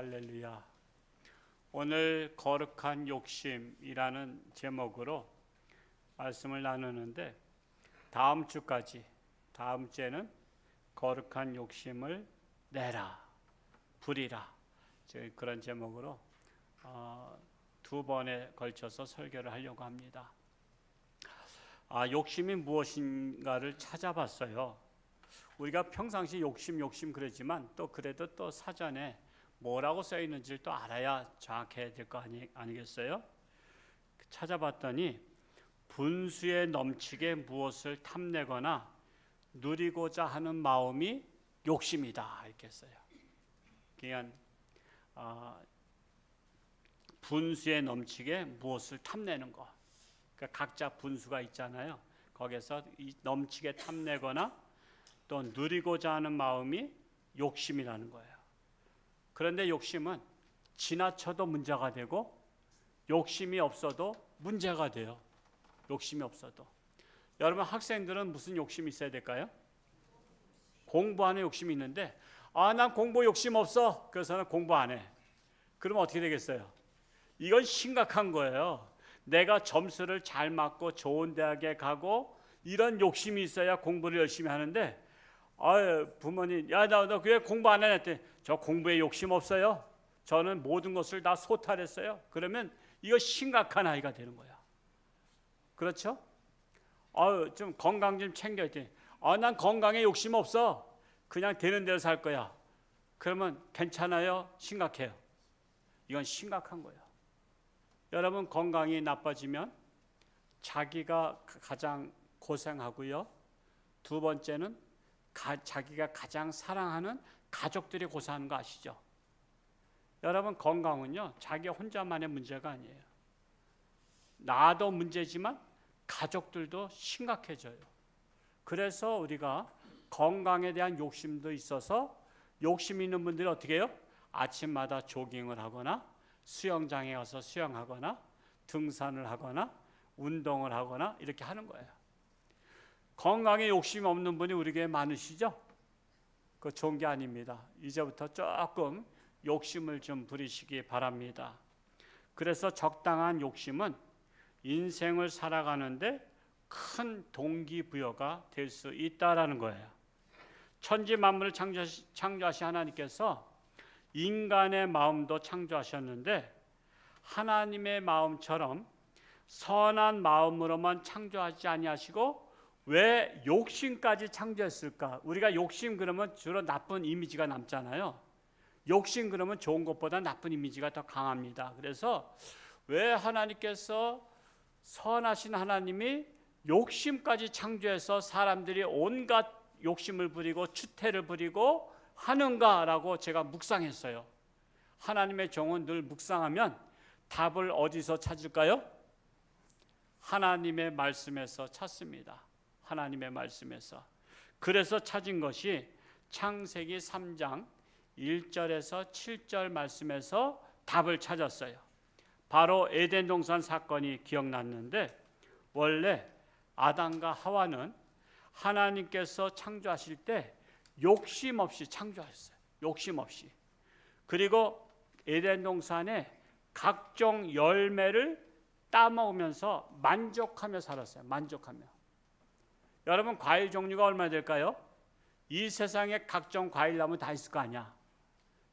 할렐루야. 오늘 거룩한 욕심이라는 제목으로 말씀을 나누는데 다음 주에는 거룩한 욕심을 내라, 부리라, 그런 제목으로 두 번에 걸쳐서 설교를 하려고 합니다. 욕심이 무엇인가를 찾아봤어요. 우리가 평상시 욕심 그러지만 또 그래도 또 사전에 뭐라고 써 있는지를 또 알아야 정확해야 될 거 아니겠어요? 찾아봤더니 분수에 넘치게 무엇을 탐내거나 누리고자 하는 마음이 욕심이다 이렇게 써요. 그러니까 분수에 넘치게 무엇을 탐내는 거. 그러니까 각자 분수가 있잖아요. 거기서 넘치게 탐내거나 또 누리고자 하는 마음이 욕심이라는 거예요. 그런데 욕심은 지나쳐도 문제가 되고 욕심이 없어도 문제가 돼요. 욕심이 없어도. 여러분 학생들은 무슨 욕심이 있어야 될까요? 공부하는 욕심이 있는데 난 공부 욕심 없어. 그래서 는 공부 안 해. 그러면 어떻게 되겠어요? 이건 심각한 거예요. 내가 점수를 잘 맞고 좋은 대학에 가고 이런 욕심이 있어야 공부를 열심히 하는데 부모님 너 왜 공부 안 하냐? 저 공부에 욕심 없어요. 저는 모든 것을 다 소탈했어요. 그러면 이거 심각한 아이가 되는 거야. 그렇죠? 좀 건강 좀 챙겨야 돼. 난 건강에 욕심 없어. 그냥 되는 대로 살 거야. 그러면 괜찮아요? 심각해요? 이건 심각한 거예요. 여러분 건강이 나빠지면 자기가 가장 고생하고요. 두 번째는 자기가 가장 사랑하는 가족들이 고생하는 거 아시죠? 여러분 건강은요 자기 혼자만의 문제가 아니에요. 나도 문제지만 가족들도 심각해져요. 그래서 우리가 건강에 대한 욕심도 있어서 욕심 있는 분들이 어떻게 해요? 아침마다 조깅을 하거나 수영장에 가서 수영하거나 등산을 하거나 운동을 하거나 이렇게 하는 거예요. 건강에 욕심이 없는 분이 우리 교회에 많으시죠? 그거 좋은 게 아닙니다. 이제부터 조금 욕심을 좀 부리시기 바랍니다. 그래서 적당한 욕심은 인생을 살아가는데 큰 동기부여가 될 수 있다라는 거예요. 천지 만물을 창조하신 하나님께서 인간의 마음도 창조하셨는데 하나님의 마음처럼 선한 마음으로만 창조하지 아니하시고 왜 욕심까지 창조했을까? 우리가 욕심 그러면 주로 나쁜 이미지가 남잖아요. 욕심 그러면 좋은 것보다 나쁜 이미지가 더 강합니다. 그래서 왜 하나님께서 선하신 하나님이 욕심까지 창조해서 사람들이 온갖 욕심을 부리고 추태를 부리고 하는가라고 제가 묵상했어요. 하나님의 종은 늘 묵상하면 답을 어디서 찾을까요? 하나님의 말씀에서 찾습니다. 하나님의 말씀에서. 그래서 찾은 것이 창세기 3장 1절에서 7절 말씀에서 답을 찾았어요. 바로 에덴 동산 사건이 기억났는데 원래 아담과 하와는 하나님께서 창조하실 때 욕심 없이 창조하셨어요. 욕심 없이. 그리고 에덴 동산에 각종 열매를 따먹으면서 만족하며 살았어요. 만족하며. 여러분 과일 종류가 얼마나 될까요? 이 세상에 각종 과일나무 다 있을 거 아니야.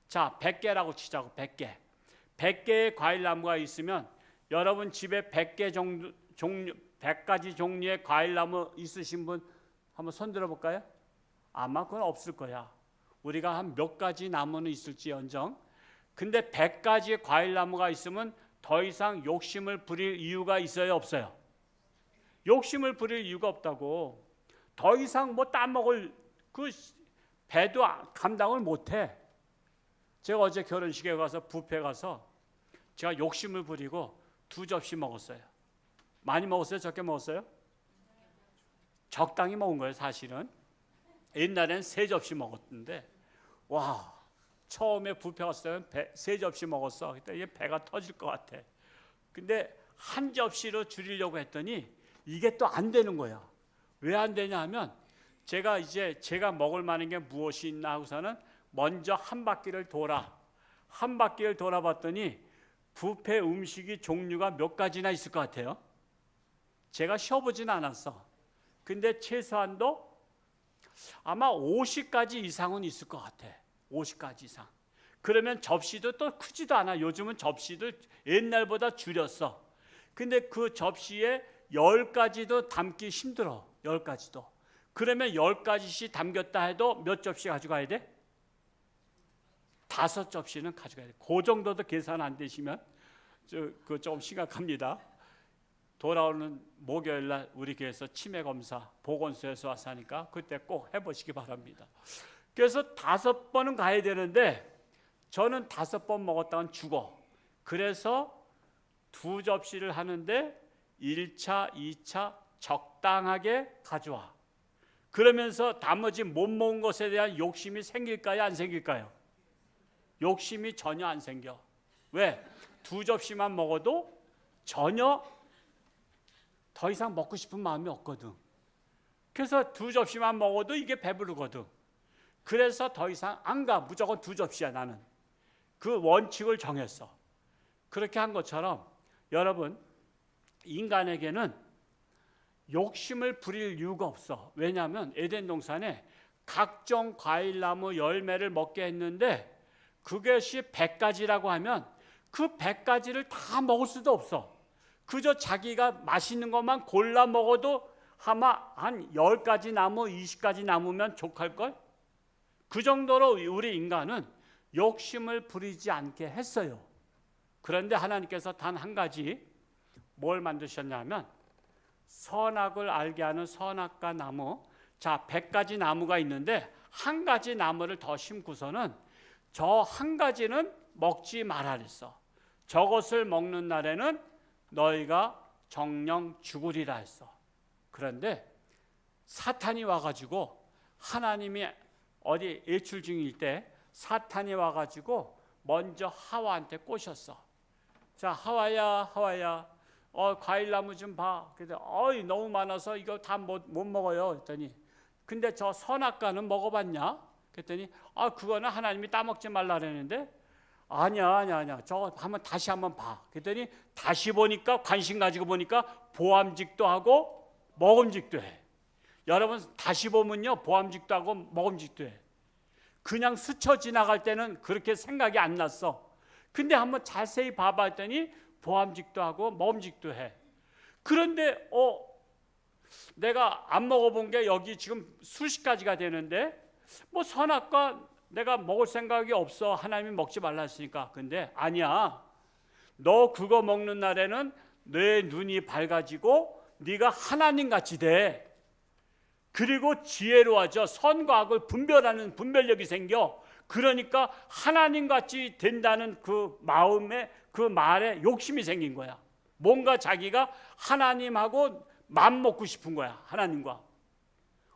자, 100개라고 치자고. 100개. 100개의 과일나무가 있으면 여러분 집에 100가지 종류의 과일나무 있으신 분 한번 손 들어볼까요? 아마 그건 없을 거야. 우리가 한 몇 가지 나무는 있을지언정. 근데 100가지의 과일나무가 있으면 더 이상 욕심을 부릴 이유가 있어요? 없어요? 욕심을 부릴 이유가 없다고. 더 이상 뭐 따먹을 그 배도 감당을 못해. 제가 어제 결혼식에 가서 뷔페 가서 제가 욕심을 부리고 2접시 먹었어요. 많이 먹었어요? 적게 먹었어요? 적당히 먹은 거예요. 사실은 옛날엔 3접시 먹었는데 와 처음에 뷔페 갔을 때는 3접시 먹었어. 그때 배가 터질 것 같아. 근데 한 접시로 줄이려고 했더니 이게 또 안 되는 거야. 왜 안 되냐 하면 제가 먹을 만한 게 무엇이 있나 하고서는 먼저 한 바퀴를 돌아 한 바퀴를 돌아봤더니 뷔페 음식이 종류가 몇 가지나 있을 것 같아요? 제가 쉬어보진 않았어. 근데 최소한도 아마 50가지 이상은 있을 것 같아. 50가지 이상. 그러면 접시도 또 크지도 않아. 요즘은 접시들 옛날보다 줄였어. 근데 그 접시에 10가지도 담기 힘들어. 10가지도. 그러면 10가지씩 담겼다 해도 몇 접시 가져가야 돼? 5접시는 가져가야 돼. 그 정도도 계산 안 되시면 그거 좀 심각합니다. 돌아오는 목요일 날 우리 교회에서 치매 검사 보건소에서 와서 하니까 그때 꼭 해보시기 바랍니다. 그래서 5번은 가야 되는데 저는 5번 먹었다간 죽어. 그래서 2접시를 하는데 1차, 2차 적당하게 가져와. 그러면서 나머지 못 먹은 것에 대한 욕심이 생길까요? 안 생길까요? 욕심이 전혀 안 생겨. 왜? 2접시만 먹어도 전혀 더 이상 먹고 싶은 마음이 없거든. 그래서 2접시만 먹어도 이게 배부르거든. 그래서 더 이상 안 가. 무조건 2접시야 나는. 그 원칙을 정했어. 그렇게 한 것처럼 여러분 인간에게는 욕심을 부릴 이유가 없어. 왜냐하면 에덴 동산에 각종 과일나무 열매를 먹게 했는데 그것이 100가지라고 하면 그 100가지를 다 먹을 수도 없어. 그저 자기가 맛있는 것만 골라 먹어도 아마 한 10가지 나무, 20가지 남으면 족할걸? 그 정도로 우리 인간은 욕심을 부리지 않게 했어요. 그런데 하나님께서 단 한 가지 뭘 만드셨냐면 선악을 알게 하는 선악과 나무. 자, 100가지 나무가 있는데 한 가지 나무를 더 심고서는 저 한 가지는 먹지 말아 그랬어. 저것을 먹는 날에는 너희가 정령 죽으리라 했어. 그런데 사탄이 와가지고 하나님이 어디 외출 중일 때 사탄이 와가지고 먼저 하와한테 꼬셨어. 자, 하와야 과일나무 좀 봐. 근데 너무 많아서 이거 다 못 먹어요. 그랬더니 근데 저 선악과는 먹어봤냐? 그랬더니 그거는 하나님이 따먹지 말라 그랬는데 아니야. 저거 다시 한번 봐. 그랬더니 다시 보니까 관심 가지고 보니까 보암직도 하고 먹음직도 해. 여러분 다시 보면요 보암직도 하고 먹음직도 해. 그냥 스쳐 지나갈 때는 그렇게 생각이 안 났어. 근데 한번 자세히 봐봐 했더니 보암직도 하고 먹음직도 해. 그런데 내가 안 먹어본 게 여기 지금 수십 가지가 되는데 뭐 선악과 내가 먹을 생각이 없어. 하나님이 먹지 말라 했으니까. 근데 아니야. 너 그거 먹는 날에는 내 눈이 밝아지고 네가 하나님같이 돼. 그리고 지혜로워져. 선과 악을 분별하는 분별력이 생겨. 그러니까 하나님같이 된다는 그 마음에 그 말에 욕심이 생긴 거야. 뭔가 자기가 하나님하고 맘먹고 싶은 거야. 하나님과.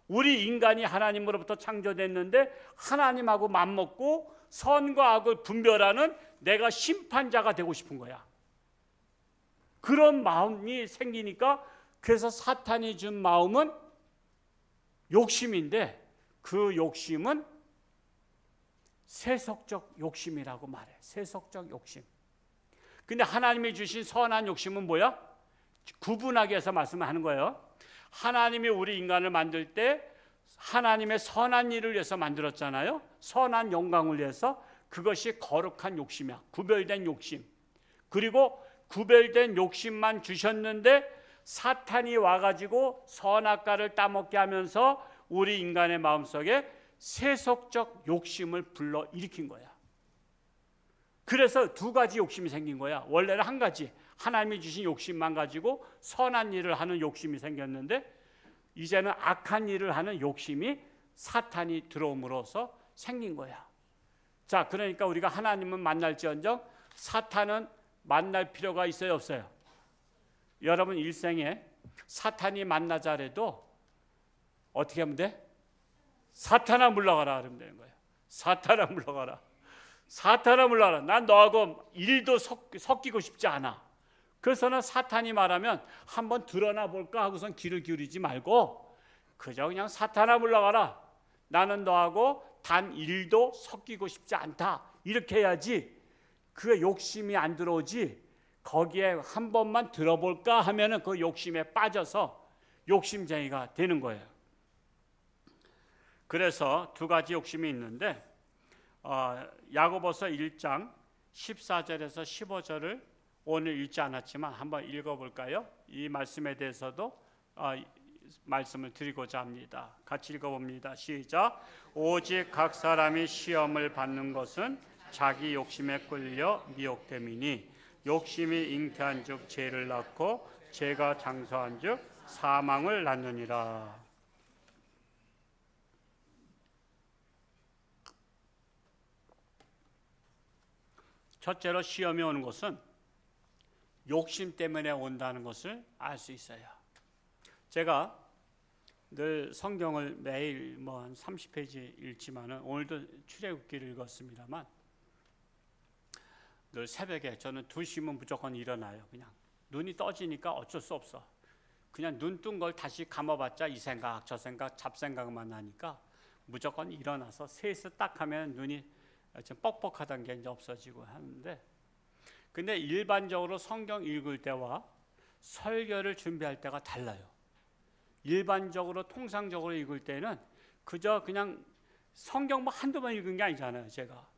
우리 인간이 하나님으로부터 창조됐는데 하나님하고 맘먹고 선과 악을 분별하는 내가 심판자가 되고 싶은 거야. 그런 마음이 생기니까 그래서 사탄이 준 마음은 욕심인데 그 욕심은 세속적 욕심이라고 말해. 세속적 욕심. 근데 하나님이 주신 선한 욕심은 뭐야? 구분하기 위해서 말씀하는 거예요. 하나님이 우리 인간을 만들 때 하나님의 선한 일을 위해서 만들었잖아요. 선한 영광을 위해서. 그것이 거룩한 욕심이야. 구별된 욕심. 그리고 구별된 욕심만 주셨는데 사탄이 와가지고 선악과를 따먹게 하면서 우리 인간의 마음속에 세속적 욕심을 불러일으킨 거야. 그래서 2가지 욕심이 생긴 거야. 원래는 한 가지 하나님이 주신 욕심만 가지고 선한 일을 하는 욕심이 생겼는데 이제는 악한 일을 하는 욕심이 사탄이 들어옴으로써 생긴 거야. 자, 그러니까 우리가 하나님은 만날지언정 사탄은 만날 필요가 있어요, 없어요? 여러분 일생에 사탄이 만나자 해도 어떻게 하면 돼? 사탄아 물러가라 그러면 되는 거예요. 사탄아 물러가라. 사탄아 물러가라. 난 너하고 일도 섞이고 싶지 않아. 그래서는 사탄이 말하면 한번 드러나 볼까 하고선 귀를 기울이지 말고 그저 그냥 사탄아 물러가라. 나는 너하고 단 일도 섞이고 싶지 않다. 이렇게 해야지 그 욕심이 안 들어오지, 거기에 한 번만 들어볼까 하면은 그 욕심에 빠져서 욕심쟁이가 되는 거예요. 그래서 두 가지 욕심이 있는데 야고보서 1장 14절에서 15절을 오늘 읽지 않았지만 한번 읽어볼까요? 이 말씀에 대해서도 말씀을 드리고자 합니다. 같이 읽어봅니다. 시작. 오직 각 사람이 시험을 받는 것은 자기 욕심에 끌려 미혹됨이니 욕심이 잉태한즉 죄를 낳고 죄가 장수한즉 사망을 낳느니라. 첫째로 시험이 오는 것은 욕심 때문에 온다는 것을 알 수 있어요. 제가 늘 성경을 매일 한 30페이지 읽지만은 오늘도 출애굽기를 읽었습니다만 늘 새벽에 저는 2시면 무조건 일어나요. 그냥 눈이 떠지니까 어쩔 수 없어. 그냥 눈 뜬 걸 다시 감아봤자 이 생각 저 생각 잡생각만 나니까 무조건 일어나서 세수 딱 하면 눈이 좀 뻑뻑하다는 게 이제 없어지고 하는데, 근데 일반적으로 성경 읽을 때와 설교를 준비할 때가 달라요. 일반적으로 통상적으로 읽을 때는 그냥 성경 뭐 한두 번 읽은 게 아니잖아요, 제가.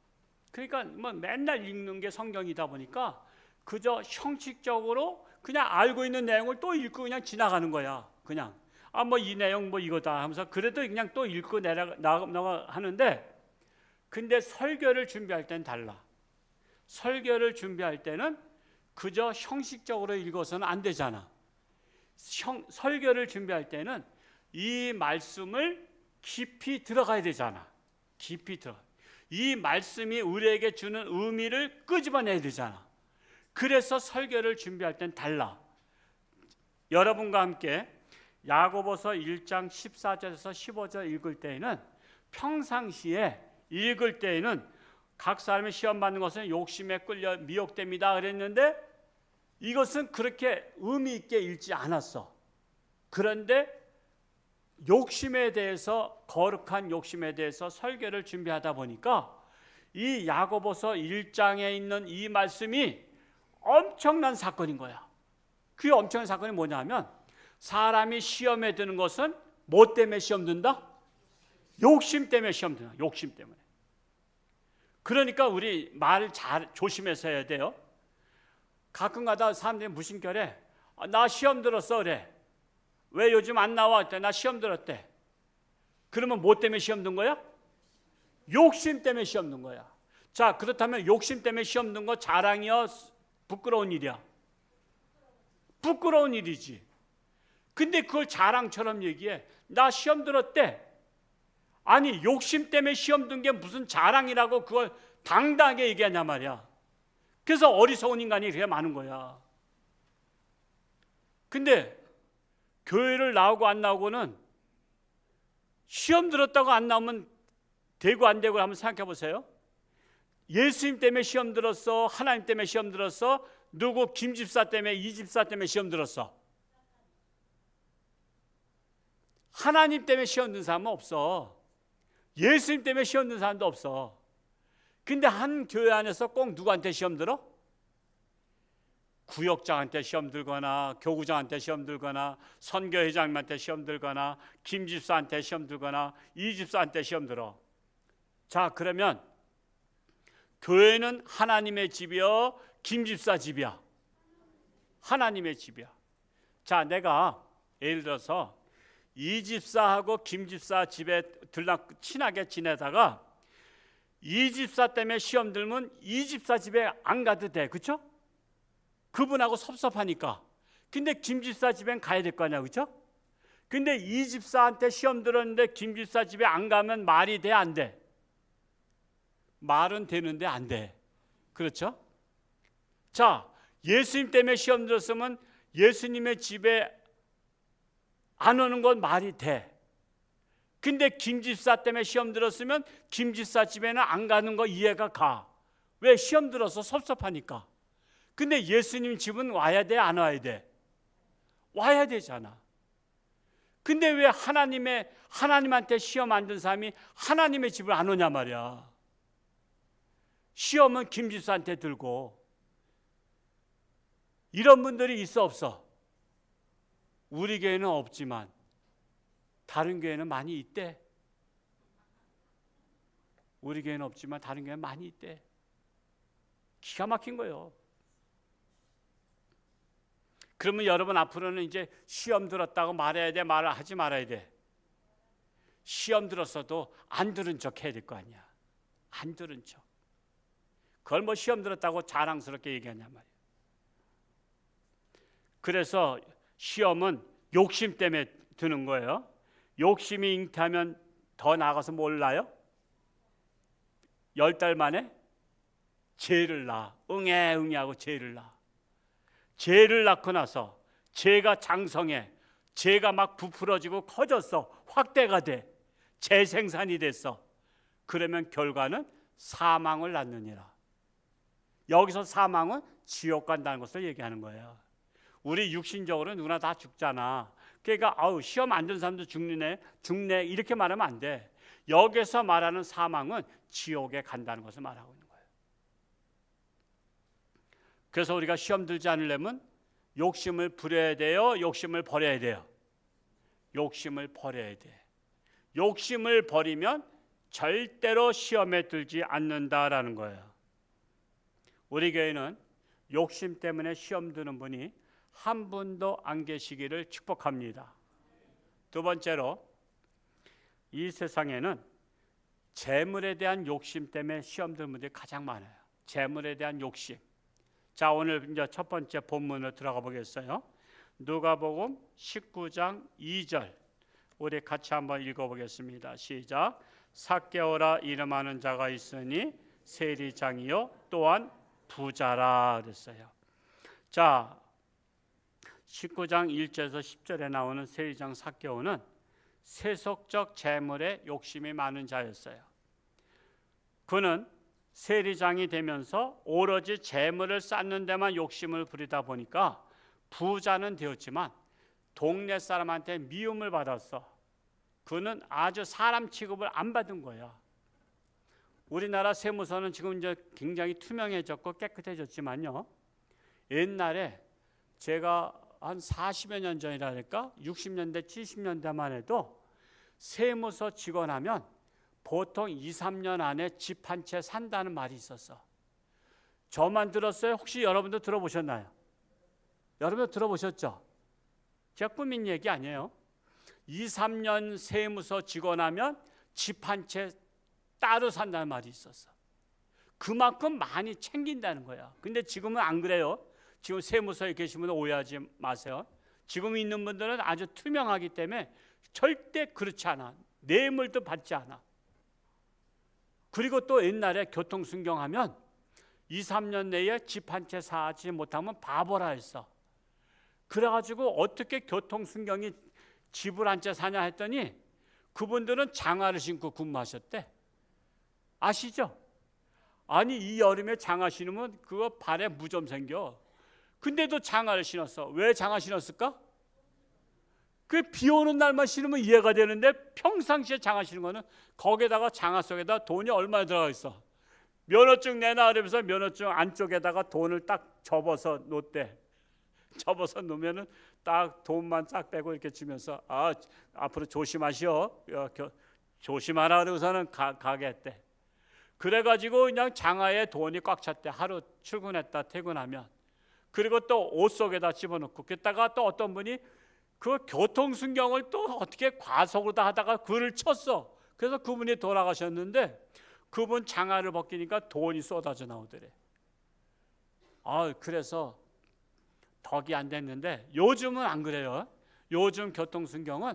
그러니까 뭐 맨날 읽는 게 성경이다 보니까 그저 형식적으로 그냥 알고 있는 내용을 또 읽고 그냥 지나가는 거야. 그냥 뭐 이 내용 뭐 이거다 하면서 그래도 그냥 또 읽고 나가 하는데, 근데 설교를 준비할 때는 달라. 설교를 준비할 때는 그저 형식적으로 읽어서는 안 되잖아. 설교를 준비할 때는 이 말씀을 깊이 들어가야 되잖아. 깊이 들어가. 이 말씀이 우리에게 주는 의미를 끄집어내야 되잖아. 그래서 설교를 준비할 땐 달라. 여러분과 함께 야고보서 1장 14절에서 15절 읽을 때에는 평상시에 읽을 때에는 각 사람이 시험 받는 것은 욕심에 끌려 미혹됩니다 그랬는데 이것은 그렇게 의미 있게 읽지 않았어. 그런데 욕심에 대해서, 거룩한 욕심에 대해서 설교를 준비하다 보니까 이 야고보서 1장에 있는 이 말씀이 엄청난 사건인 거야. 그 엄청난 사건이 뭐냐면 사람이 시험에 드는 것은 뭐 때문에 시험 든다? 욕심 때문에 시험 든다. 욕심 때문에. 그러니까 우리 말 잘 조심해서 해야 돼요. 가끔가다 사람들이 무심결에 나 시험 들었어 그래. 왜 요즘 안 나와? 그때 나 시험 들었대. 그러면 뭐 때문에 시험 든 거야? 욕심 때문에 시험 든 거야. 자, 그렇다면 욕심 때문에 시험 든 거 자랑이야? 부끄러운 일이야? 부끄러운 일이지. 근데 그걸 자랑처럼 얘기해. 나 시험 들었대. 아니, 욕심 때문에 시험 든 게 무슨 자랑이라고 그걸 당당하게 얘기하냐 말이야. 그래서 어리석은 인간이 그렇게 많은 거야. 근데 교회를 나오고 안 나오고는 시험 들었다고 안 나오면 되고 안 되고 한번 생각해 보세요. 예수님 때문에 시험 들었어? 하나님 때문에 시험 들었어? 누구 김집사 때문에, 이집사 때문에 시험 들었어? 하나님 때문에 시험 든 사람은 없어. 예수님 때문에 시험 든 사람도 없어. 근데 한 교회 안에서 꼭 누구한테 시험 들어? 구역장한테 시험 들거나 교구장한테 시험 들거나 선교회장님한테 시험 들거나 김집사한테 시험 들거나 이집사한테 시험 들어. 자, 그러면 교회는 하나님의 집이요, 김집사 집이야? 하나님의 집이야. 자, 내가 예를 들어서 이집사하고 김집사 집에 친하게 지내다가 이집사 때문에 시험 들면 이집사 집에 안 가도 돼. 그렇죠? 그분하고 섭섭하니까. 근데 김집사 집엔 가야 될 거 아니야. 그렇죠? 근데 이집사한테 시험 들었는데 김집사 집에 안 가면 말이 돼, 안 돼? 말은 되는데 안 돼. 그렇죠? 자, 예수님 때문에 시험 들었으면 예수님의 집에 안 오는 건 말이 돼. 근데 김집사 때문에 시험 들었으면 김집사 집에는 안 가는 거 이해가 가. 왜? 시험 들어서 섭섭하니까. 근데 예수님 집은 와야 돼, 안 와야 돼? 와야 되잖아. 근데 왜 하나님한테 시험 안 든 사람이 하나님의 집을 안 오냐 말이야. 시험은 김지수한테 들고. 이런 분들이 있어 없어? 우리 교회는 없지만 다른 교회는 많이 있대. 우리 교회는 없지만 다른 교회는 많이 있대. 기가 막힌 거예요. 그러면 여러분 앞으로는 이제 시험 들었다고 말해야 돼, 말을 하지 말아야 돼? 시험 들었어도 안 들은 척 해야 될 거 아니야. 안 들은 척. 그걸 뭐 시험 들었다고 자랑스럽게 얘기하냐 말이야. 그래서 시험은 욕심 때문에 드는 거예요. 욕심이 잉태하면 더 나아가서 몰라요? 10달 만에 죄를 낳아. 응애 하고 죄를 낳아. 죄를 낳고 나서 죄가 장성해. 죄가 막 부풀어지고 커졌어. 확대가 돼. 재생산이 됐어. 그러면 결과는 사망을 낳느니라. 여기서 사망은 지옥 간다는 것을 얘기하는 거예요. 우리 육신적으로 누구나 다 죽잖아. 그러니까 시험 안 든 사람도 죽네 이렇게 말하면 안 돼. 여기서 말하는 사망은 지옥에 간다는 것을 말하고 있는 거예요. 그래서 우리가 시험 들지 않으려면 욕심을 부려야 돼요? 욕심을 버려야 돼요? 욕심을 버려야 돼. 욕심을 버리면 절대로 시험에 들지 않는다라는 거예요. 우리 교회는 욕심 때문에 시험 드는 분이 한 분도 안 계시기를 축복합니다. 두 번째로, 이 세상에는 재물에 대한 욕심 때문에 시험 드는 분들이 가장 많아요. 재물에 대한 욕심. 자, 오늘 이제 첫 번째 본문으로 들어가 보겠어요. 누가복음 19장 2절. 우리 같이 한번 읽어보겠습니다. 시작. 삭개오라 이름하는 자가 있으니 세리장이요 또한 부자라 그랬어요. 자, 19장 1절에서 10절에 나오는 세리장 삭개오는 세속적 재물에 욕심이 많은 자였어요. 그는 세리장이 되면서 오로지 재물을 쌓는 데만 욕심을 부리다 보니까 부자는 되었지만 동네 사람한테 미움을 받았어. 그는 아주 사람 취급을 안 받은 거야. 우리나라 세무서는 지금 이제 굉장히 투명해졌고 깨끗해졌지만요. 옛날에 제가 한 40여 년 전이라니까 60년대 70년대만 해도 세무서 직원하면 보통 2, 3년 안에 집 한 채 산다는 말이 있었어. 저만 들었어요? 혹시 여러분도 들어보셨나요? 여러분도 들어보셨죠? 제가 꾸민 얘기 아니에요. 2, 3년 세무서 직원하면 집 한 채 따로 산다는 말이 있었어. 그만큼 많이 챙긴다는 거야. 근데 지금은 안 그래요. 지금 세무서에 계신 분들 오해하지 마세요. 지금 있는 분들은 아주 투명하기 때문에 절대 그렇지 않아. 뇌물도 받지 않아. 그리고 또 옛날에 교통순경하면 2, 3년 내에 집 한 채 사지 못하면 바보라 했어. 그래가지고 어떻게 교통순경이 집을 한 채 사냐 했더니 그분들은 장화를 신고 근무하셨대. 아시죠? 아니 이 여름에 장화 신으면 그거 발에 무좀 생겨. 근데도 장화를 신었어. 왜 장화 신었을까? 그 비 오는 날만 신으면 이해가 되는데 평상시에 장화 신는 거는 거기에다가 장화 속에다 돈이 얼마나 들어가 있어. 면허증 내놔 그러면서 면허증 안쪽에다가 돈을 딱 접어서 놓대. 접어서 놓으면은 딱 돈만 싹 빼고 이렇게 주면서 앞으로 조심하시오. 조심하라 그러고서는 가게 했대. 그래가지고 그냥 장화에 돈이 꽉 찼대. 하루 출근했다 퇴근하면. 그리고 또 옷 속에다 집어넣고 그랬다가 또 어떤 분이 그 교통순경을 또 어떻게 과속으로 다 하다가 글을 쳤어. 그래서 그분이 돌아가셨는데 그분 장화를 벗기니까 돈이 쏟아져 나오더래. 그래서 덕이 안 됐는데 요즘은 안 그래요. 요즘 교통순경은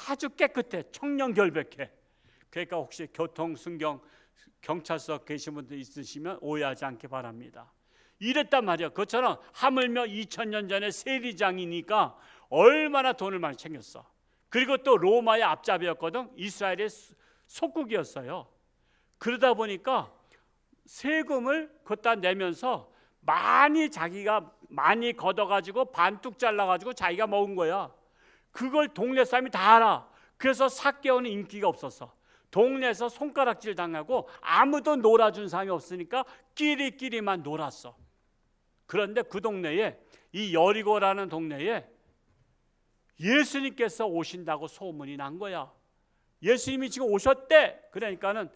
아주 깨끗해. 청렴결백해. 그러니까 혹시 교통순경 경찰서 계신 분들 있으시면 오해하지 않기 바랍니다. 이랬단 말이야. 그것처럼 하물며 2000년 전에 세리장이니까 얼마나 돈을 많이 챙겼어. 그리고 또 로마의 앞잡이였거든. 이스라엘의 속국이었어요. 그러다 보니까 세금을 걷다 내면서 자기가 많이 걷어가지고 반뚝 잘라가지고 자기가 먹은 거야. 그걸 동네 사람이 다 알아. 그래서 삭개오는 인기가 없었어. 동네에서 손가락질 당하고 아무도 놀아준 사람이 없으니까 끼리끼리만 놀았어. 그런데 그 동네에, 이 여리고라는 동네에 예수님께서 오신다고 소문이 난 거야. 예수님이 지금 오셨대. 그러니까는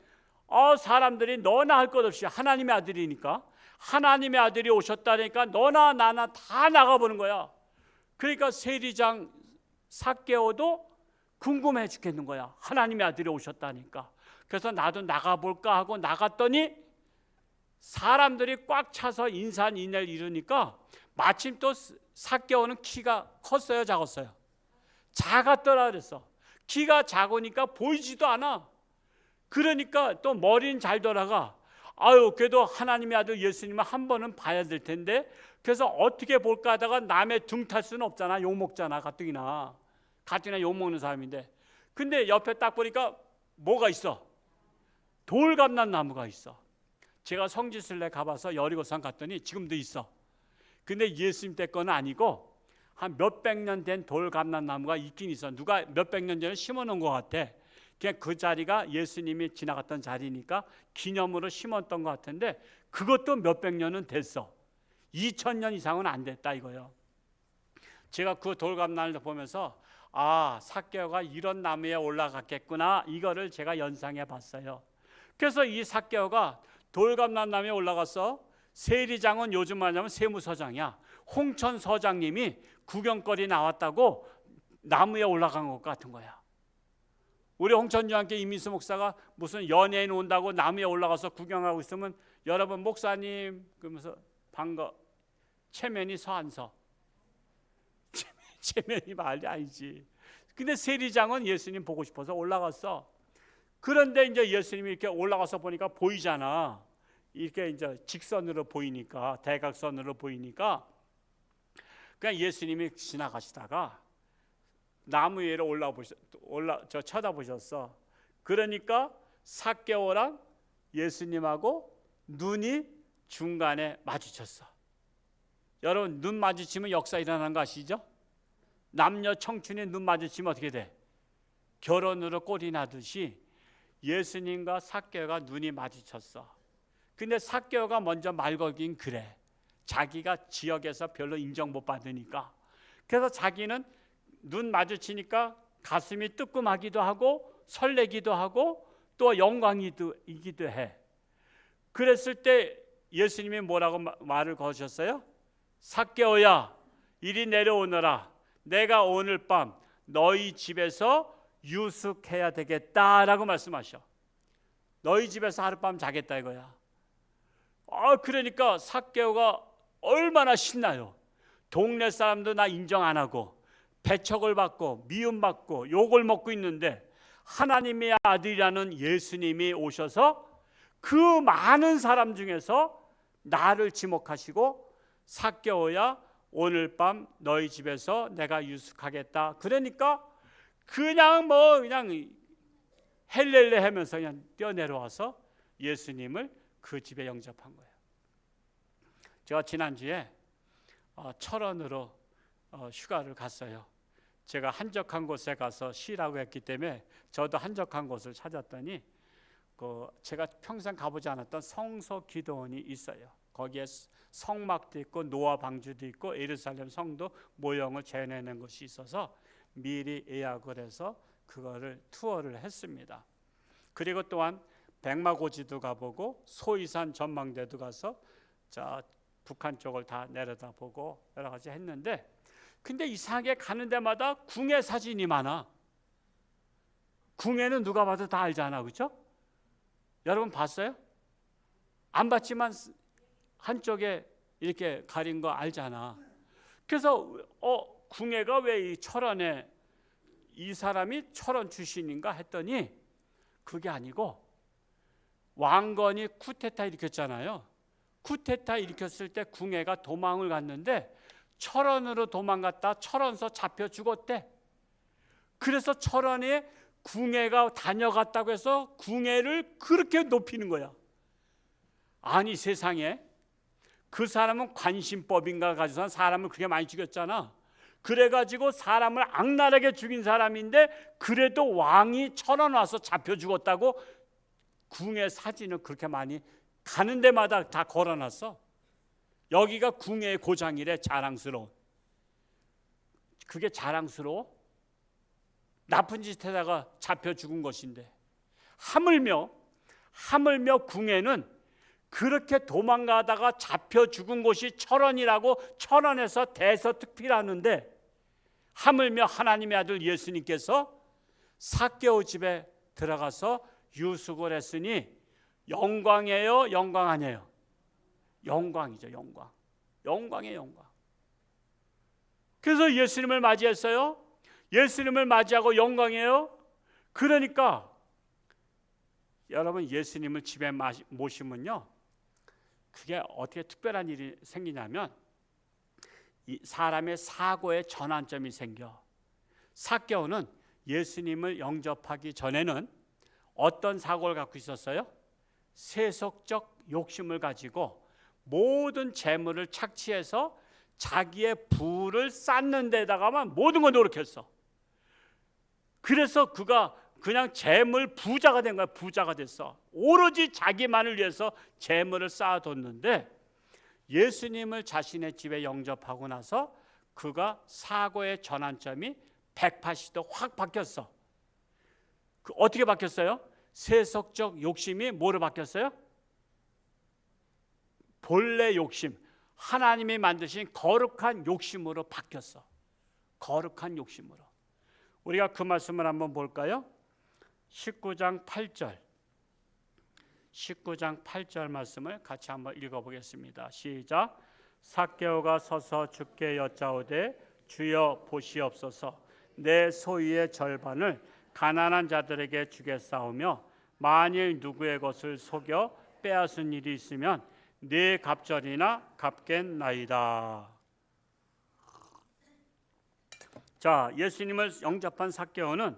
사람들이 너나 할 것 없이, 하나님의 아들이니까, 하나님의 아들이 오셨다니까 너나 나나 다 나가보는 거야. 그러니까 세리장 삭개오도 궁금해 죽겠는 거야. 하나님의 아들이 오셨다니까. 그래서 나도 나가볼까 하고 나갔더니 사람들이 꽉 차서 인산인해를 이루니까 마침 또 삭개오는 키가 컸어요, 작았어요? 작았더라 그랬어. 키가 작으니까 보이지도 않아. 그러니까 또 머리는 잘 돌아가. 그래도 하나님의 아들 예수님을 한 번은 봐야 될 텐데, 그래서 어떻게 볼까 하다가 남의 등 탈 수는 없잖아. 욕먹잖아, 가뜩이나 욕먹는 사람인데. 근데 옆에 딱 보니까 뭐가 있어? 돌감람나무가 있어. 제가 성지순례 가봐서 여리고산 갔더니 지금도 있어. 근데 예수님 때 거는 아니고 한 몇백 년 된 돌감람나무가 있긴 있어. 누가 몇백 년 전에 심어놓은 것 같아. 그냥 그 자리가 예수님이 지나갔던 자리니까 기념으로 심었던 것 같은데, 그것도 몇백 년은 됐어. 2000년 이상은 안 됐다 이거예요. 제가 그 돌감나무를 보면서 삭개오가 이런 나무에 올라갔겠구나, 이거를 제가 연상해 봤어요. 그래서 이 삭개오가 돌감나무에 올라가서, 세리장은 요즘 말하자면 세무서장이야. 홍천 서장님이 구경거리 나왔다고 나무에 올라간 것 같은 거야. 우리 홍천주한께 이민수 목사가 무슨 연예인 온다고 나무에 올라가서 구경하고 있으면, 여러분 목사님 그러면서 반가, 체면이 서 안 서? 체면이 말이 아니지. 근데 세리장은 예수님 보고 싶어서 올라갔어. 그런데 이제 예수님이 이렇게 올라가서 보니까 보이잖아. 이렇게 이제 직선으로 보이니까, 대각선으로 보이니까, 그냥 예수님이 지나가시다가 나무 위로 쳐다보셨어. 그러니까 삭개오랑 예수님하고 눈이 중간에 마주쳤어. 여러분, 눈 마주치면 역사 일어나는 거 아시죠? 남녀 청춘이 눈 마주치면 어떻게 돼? 결혼으로 꼴이 나듯이 예수님과 삭개오가 눈이 마주쳤어. 근데 삭개오가 먼저 말 걸긴 그래. 자기가 지역에서 별로 인정 못 받으니까. 그래서 자기는 눈 마주치니까 가슴이 뜨끔하기도 하고 설레기도 하고 또 영광이기도 해. 그랬을 때 예수님이 뭐라고 말을 거셨어요? 삭개오야, 이리 내려오너라. 내가 오늘 밤 너희 집에서 유숙해야 되겠다라고 말씀하셔. 너희 집에서 하룻밤 자겠다 이거야. 그러니까 삭개오가 얼마나 신나요. 동네 사람도 나 인정 안 하고 배척을 받고 미움받고 욕을 먹고 있는데, 하나님의 아들이라는 예수님이 오셔서 그 많은 사람 중에서 나를 지목하시고, 삭개오야, 오늘 밤 너희 집에서 내가 유숙하겠다. 그러니까 그냥 헬렐레 하면서 그냥 뛰어내려와서 예수님을 그 집에 영접한 거예요. 제가 지난주에 철원으로 휴가를 갔어요. 제가 한적한 곳에 가서 쉬라고 했기 때문에 저도 한적한 곳을 찾았더니 제가 평생 가보지 않았던 성소 기도원이 있어요. 거기에 성막도 있고 노아 방주도 있고 예루살렘 성도 모형을 재현해낸 곳이 있어서 미리 예약을 해서 그거를 투어를 했습니다. 그리고 또한 백마고지도 가보고 소이산 전망대도 가서 북한 쪽을 다 내려다보고 여러 가지 했는데, 근데 이상하게 가는 데마다 궁예 사진이 많아. 궁예는 누가 봐도 다 알잖아, 그렇죠? 여러분 봤어요? 안 봤지만 한쪽에 이렇게 가린 거 알잖아. 그래서 궁예가 왜 이 철원에, 이 사람이 철원 출신인가 했더니 그게 아니고, 왕건이 쿠데타 일으켰잖아요. 쿠데타 일으켰을 때 궁예가 도망을 갔는데 철원으로 도망갔다 철원서 잡혀 죽었대. 그래서 철원에 궁예가 다녀갔다고 해서 궁예를 그렇게 높이는 거야. 아니 세상에, 그 사람은 관심법인가 가지고서 사람을 그렇게 많이 죽였잖아. 그래가지고 사람을 악랄하게 죽인 사람인데 그래도 왕이 쳐넣어놔서 잡혀 죽었다고 궁의 사진을 그렇게 많이 가는 데마다 다 걸어놨어. 여기가 궁의 고장이래. 자랑스러워. 그게 자랑스러워? 나쁜 짓 하다가 잡혀 죽은 것인데. 하물며 궁에는 그렇게 도망가다가 잡혀 죽은 곳이 철원이라고 철원에서 대서특필하는데, 하물며 하나님의 아들 예수님께서 삭개오 집에 들어가서 유숙을 했으니 영광이에요, 영광 아니에요? 영광이죠. 영광이에요, 영광. 그래서 예수님을 맞이했어요. 예수님을 맞이하고 영광이에요. 그러니까 여러분, 예수님을 집에 모시면요, 그게 어떻게 특별한 일이 생기냐면 이 사람의 사고의 전환점이 생겨. 삭개오는 예수님을 영접하기 전에는 어떤 사고를 갖고 있었어요? 세속적 욕심을 가지고 모든 재물을 착취해서 자기의 부를 쌓는 데다가만 모든 걸 노력했어. 그래서 그가 그냥 재물 부자가 된 거야. 부자가 됐어. 오로지 자기만을 위해서 재물을 쌓아뒀는데 예수님을 자신의 집에 영접하고 나서 그가 사고의 전환점이 180도 확 바뀌었어. 어떻게 바뀌었어요? 세속적 욕심이 뭐로 바뀌었어요? 본래 욕심, 하나님이 만드신 거룩한 욕심으로 바뀌었어. 거룩한 욕심으로. 우리가 그 말씀을 한번 볼까요? 19장 8절 말씀을 같이 한번 읽어보겠습니다. 시작. 삭개오가 서서 주께 여짜오되 주여 보시옵소서, 내 소유의 절반을 가난한 자들에게 주겠사오며 만일 누구의 것을 속여 빼앗은 일이 있으면 네 갑절이나 갚겠나이다. 자, 예수님을 영접한 삭개오는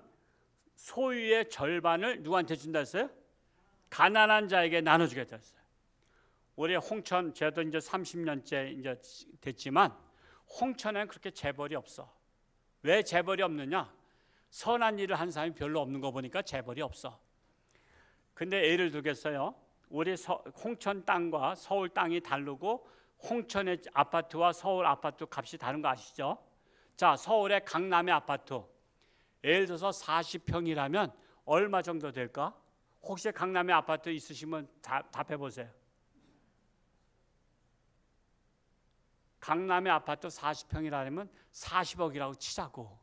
소유의 절반을 누구한테 준다 했어요? 가난한 자에게 나눠주겠다 했어요. 우리 홍천, 저도 이제 30년째 이제 됐지만 홍천에는 그렇게 재벌이 없어. 왜 재벌이 없느냐? 선한 일을 한 사람이 별로 없는 거 보니까 재벌이 없어. 근데 예를 들겠어요. 우리 홍천 땅과 서울 땅이 다르고 홍천의 아파트와 서울 아파트 값이 다른 거 아시죠? 자, 서울의 강남의 아파트 예를 들어서 40평이라면 얼마 정도 될까? 혹시 강남의 아파트 있으시면 답해 보세요. 강남의 아파트 40평이라면 40억이라고 치자고.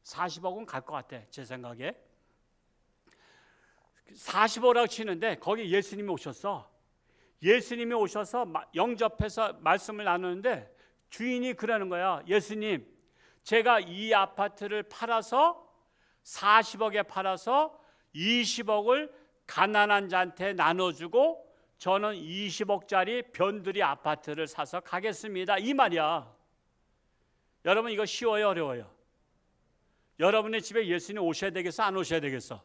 40억은 갈 것 같아, 제 생각에. 40억이라고 치는데 거기 예수님이 오셨어. 예수님이 오셔서 영접해서 말씀을 나누는데 주인이 그러는 거야. 예수님, 제가 이 아파트를 팔아서 40억에 팔아서 20억을 가난한 자한테 나눠주고 저는 20억짜리 변두리 아파트를 사서 가겠습니다. 이 말이야. 여러분, 이거 쉬워요, 어려워요? 여러분의 집에 예수님 오셔야 되겠어, 안 오셔야 되겠어?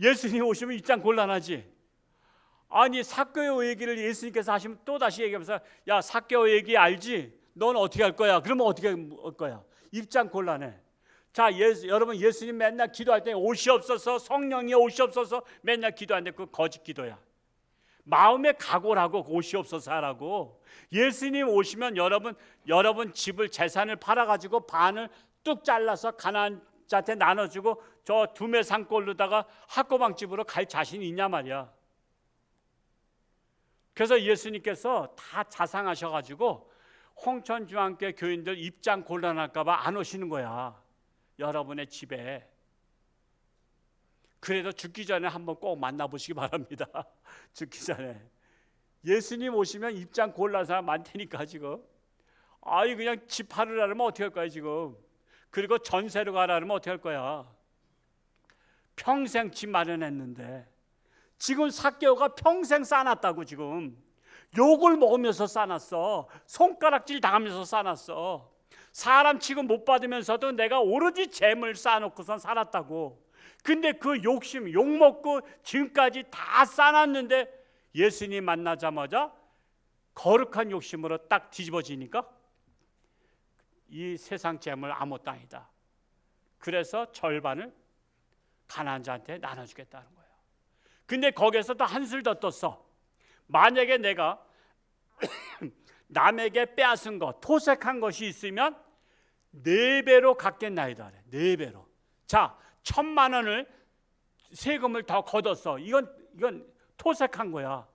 예수님 오시면 입장 곤란하지. 아니, 삭개오 얘기를 예수님께서 하시면 또 다시 얘기하면서 야, 삭개오 얘기 알지? 넌 어떻게 할 거야? 그러면 어떻게 할 거야? 입장 곤란해. 자, 여러분, 예수님 맨날 기도할 때 오시옵소서, 성령이 오시옵소서 맨날 기도하는데 그거 거짓 기도야. 마음의 각오라고 오시옵소서 하라고. 예수님 오시면 여러분 집을 재산을 팔아가지고 반을 뚝 잘라서 가난한 자한테 나눠주고 저 두매 산골로다가 학고방집으로 갈 자신이 있냐 말이야. 그래서 예수님께서 다 자상하셔가지고 홍천중앙교회 교인들 입장 곤란할까 봐 안 오시는 거야, 여러분의 집에. 그래도 죽기 전에 한번 꼭 만나보시기 바랍니다. 죽기 전에. 예수님 오시면 입장 곤란한 사람 많다니까 지금. 아이, 그냥 집 팔으라면 어떻게 할 거야 지금. 그리고 전세로 가라면 어떻게 할 거야. 평생 집 마련했는데 지금 삭개오가 평생 쌓아놨다고. 지금 욕을 먹으면서 쌓아놨어. 손가락질 당하면서 쌓아놨어. 사람 취급 못 받으면서도 내가 오로지 재물 쌓아놓고선 살았다고. 근데 그 욕심, 욕먹고 지금까지 다 쌓아놨는데 예수님 만나자마자 거룩한 욕심으로 딱 뒤집어지니까 이 세상 재물 아무것도 아니다. 그래서 절반을 가난한 자한테 나눠주겠다는 거예요. 근데 거기에서 또 한술 더 떴어. 만약에 내가 남에게 빼앗은 것, 토색한 것이 있으면 4배로 갚겠나이다. 4배로. 자, 1,000만 원을 세금을 더 걷었어. 이건 토색한 거야.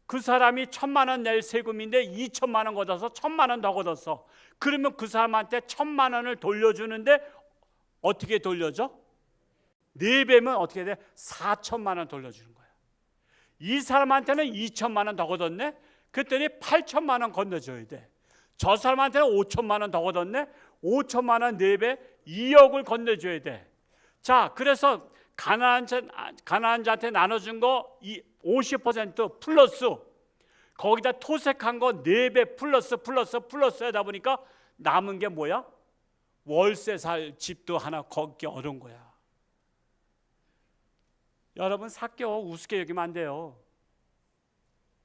그 사람이 1,000만 원 낼 세금인데 2천만 원 걷어서 1,000만 원 더 걷었어. 그러면 그 사람한테 1,000만 원을 돌려주는데 어떻게 돌려줘? 4배면 어떻게 돼? 4천만 원 돌려주는 거야. 이 사람한테는 2천만 원 더 걷었네? 그랬더니 8천만 원 건너줘야 돼. 저 사람한테는 5천만 원 더 걷었네? 5천만 원 4배 2억을 건네줘야 돼. 자, 그래서 가난한 자한테 나눠준 거 50% 플러스 거기다 토색한 거 4배 플러스 하다 보니까 남은 게 뭐야? 월세 살 집도 하나 걷기 어려운 거야. 여러분, 삭개오 우습게 여기면 안 돼요.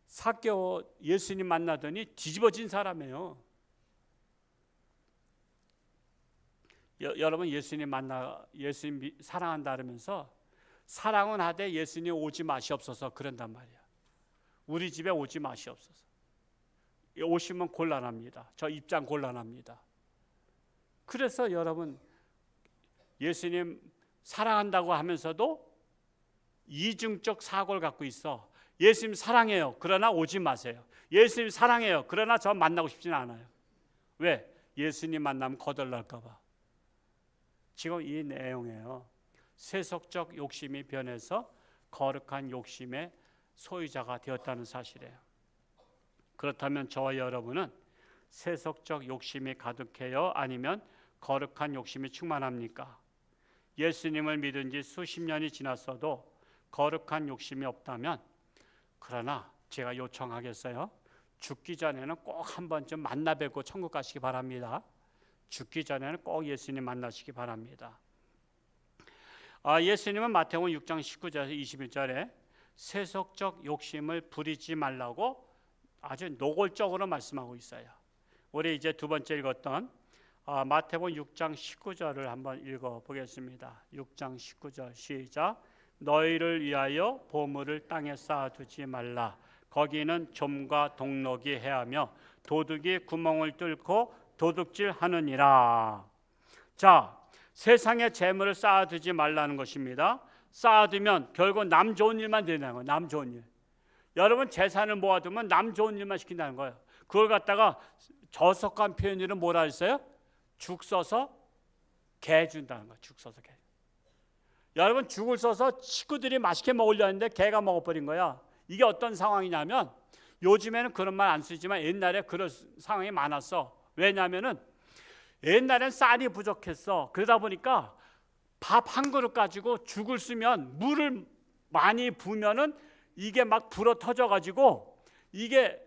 삭개오 예수님 만나더니 뒤집어진 사람이에요. 여러분, 예수님 사랑한다 그러면서 사랑은 하되 예수님 오지 마시옵소서 그런단 말이야. 우리 집에 오지 마시옵소서. 오시면 곤란합니다. 저 입장 곤란합니다. 그래서 여러분, 예수님 사랑한다고 하면서도 이중적 사고를 갖고 있어. 예수님 사랑해요. 그러나 오지 마세요. 예수님 사랑해요. 그러나 저 만나고 싶지는 않아요. 왜? 예수님 만나면 거덜날까 봐. 지금 이 내용이에요. 세속적 욕심이 변해서 거룩한 욕심의 소유자가 되었다는 사실이에요. 그렇다면 저와 여러분은 세속적 욕심이 가득해요? 아니면 거룩한 욕심이 충만합니까? 예수님을 믿은 지 수십 년이 지났어도 거룩한 욕심이 없다면, 그러나 제가 요청하겠어요. 죽기 전에는 꼭 한 번쯤 만나 뵙고 천국 가시기 바랍니다. 죽기 전에는 꼭 예수님 만나시기 바랍니다. 예수님은 마태복음 6장 19절에서 21절에 세속적 욕심을 부리지 말라고 아주 노골적으로 말씀하고 있어요. 우리 이제 두 번째 읽었던 마태복음 6장 19절을 한번 읽어보겠습니다. 6장 19절 시작. 너희를 위하여 보물을 땅에 쌓아두지 말라. 거기는 좀과 동록이 해하며 도둑이 구멍을 뚫고 도둑질하느니라. 자, 세상에 재물을 쌓아두지 말라는 것입니다. 쌓아두면 결국 남 좋은 일만 되는 거예요. 남 좋은 일. 여러분, 재산을 모아두면 남 좋은 일만 시킨다는 거예요. 그걸 갖다가 저속한 표현으로 뭐라 했어요? 죽 써서 개 준다는 거예요. 죽 써서 개. 여러분, 죽을 써서 식구들이 맛있게 먹으려 했는데 개가 먹어버린 거야. 이게 어떤 상황이냐면, 요즘에는 그런 말 안 쓰지만 옛날에 그런 상황이 많았어. 왜냐하면은 옛날엔 쌀이 부족했어. 그러다 보니까 밥 한 그릇 가지고 죽을 쓰면 물을 많이 부으면은 이게 막 불어 터져 가지고 이게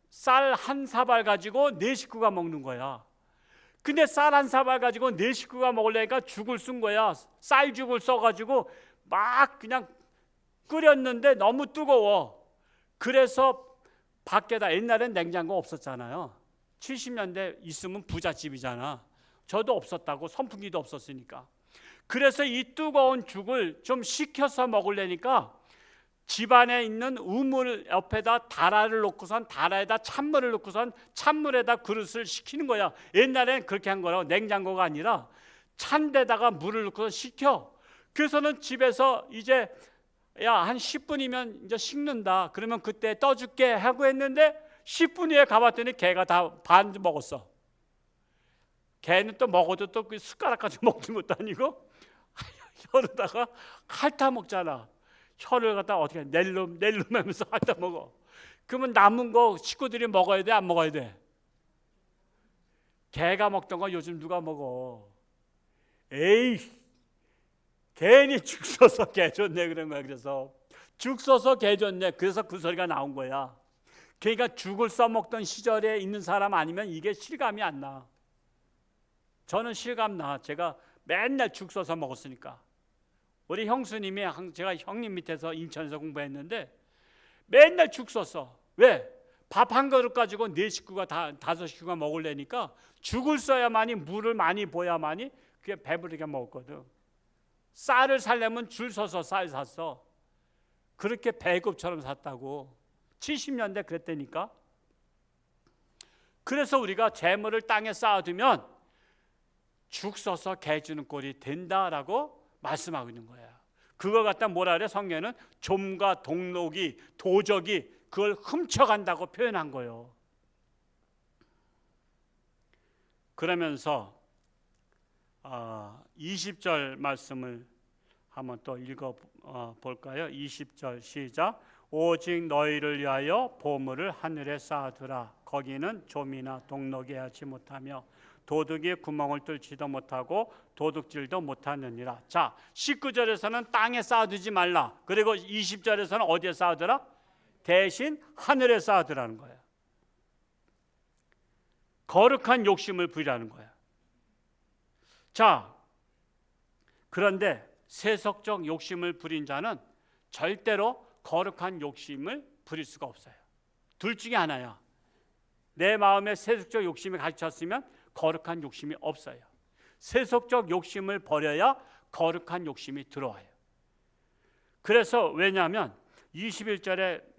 쌀 한 사발 가지고 네 식구가 먹는 거야. 근데 쌀 한 사발 가지고 네 식구가 먹으려니까 죽을 쓴 거야. 쌀죽을 써가지고 막 그냥 끓였는데 너무 뜨거워. 그래서 밖에다, 옛날엔 냉장고 없었잖아요. 70년대 있으면 부잣집이잖아. 저도 없었다고, 선풍기도 없었으니까. 그래서 이 뜨거운 죽을 좀 식혀서 먹으려니까 집안에 있는 우물 옆에다 다라를 놓고선 다라에다 찬물을 놓고선 찬물에다 그릇을 식히는 거야. 옛날엔 그렇게 한 거라고. 냉장고가 아니라 찬 데다가 물을 넣고서 식혀. 그래서는 집에서 이제 한 10분이면 이제 식는다. 그러면 그때 떠줄게 하고 했는데 10분 후에 가봤더니 개가 다 반 먹었어. 개는 또 먹어도 또 그 숟가락 가지고 먹는 것도 아니고 혀로다가 핥아 먹잖아. 혀를 갖다 어떻게 낼름 하면서 핥아 먹어. 그러면 남은 거 식구들이 먹어야 돼, 안 먹어야 돼? 개가 먹던 거 요즘 누가 먹어? 에이, 괜히 죽 써서 개 줬네 그런 거야. 그래서 죽 써서 개 줬네. 그래서 그 소리가 나온 거야. 그러니까 죽을 써먹던 시절에 있는 사람 아니면 이게 실감이 안 나. 저는 실감 나. 제가 맨날 죽 써서 먹었으니까. 우리 형수님이, 제가 형님 밑에서 인천에서 공부했는데 맨날 죽 썼어. 왜? 밥 한 그릇 가지고 네 식구가 다섯 식구가 먹으려니까 죽을 써야만이 물을 많이 부어야만이 그게 배부르게 먹었거든. 쌀을 살려면 줄 서서 쌀 샀어. 그렇게 배급처럼 샀다고. 70년대 그랬다니까. 그래서 우리가 재물을 땅에 쌓아두면 죽 서서 개 주는 꼴이 된다라고 말씀하고 있는 거야. 그걸 갖다 뭐라 그래? 성경에는 좀과 동록이 도적이 그걸 훔쳐간다고 표현한 거예요. 그러면서 20절 말씀을 한번 또 읽어 볼까요? 20절 시작. 오직 너희를 위하여 보물을 하늘에 쌓아두라. 거기는 좀이나 동록이 하지 못하며 도둑이 구멍을 뚫지도 못하고 도둑질도 못하느니라. 자, 19절에서는 땅에 쌓아두지 말라. 그리고 20절에서는 어디에 쌓아두라? 대신 하늘에 쌓아두라는 거야. 거룩한 욕심을 부리라는 거야. 자, 그런데 세속적 욕심을 부린 자는 절대로 거룩한 욕심을 부릴 수가 없어요. 둘 중에 하나야. 내 마음에 세속적 욕심이 갇혔으면 거룩한 욕심이 없어요. 세속적 욕심을 버려야 거룩한 욕심이 들어와요. 그래서 왜냐하면 21절에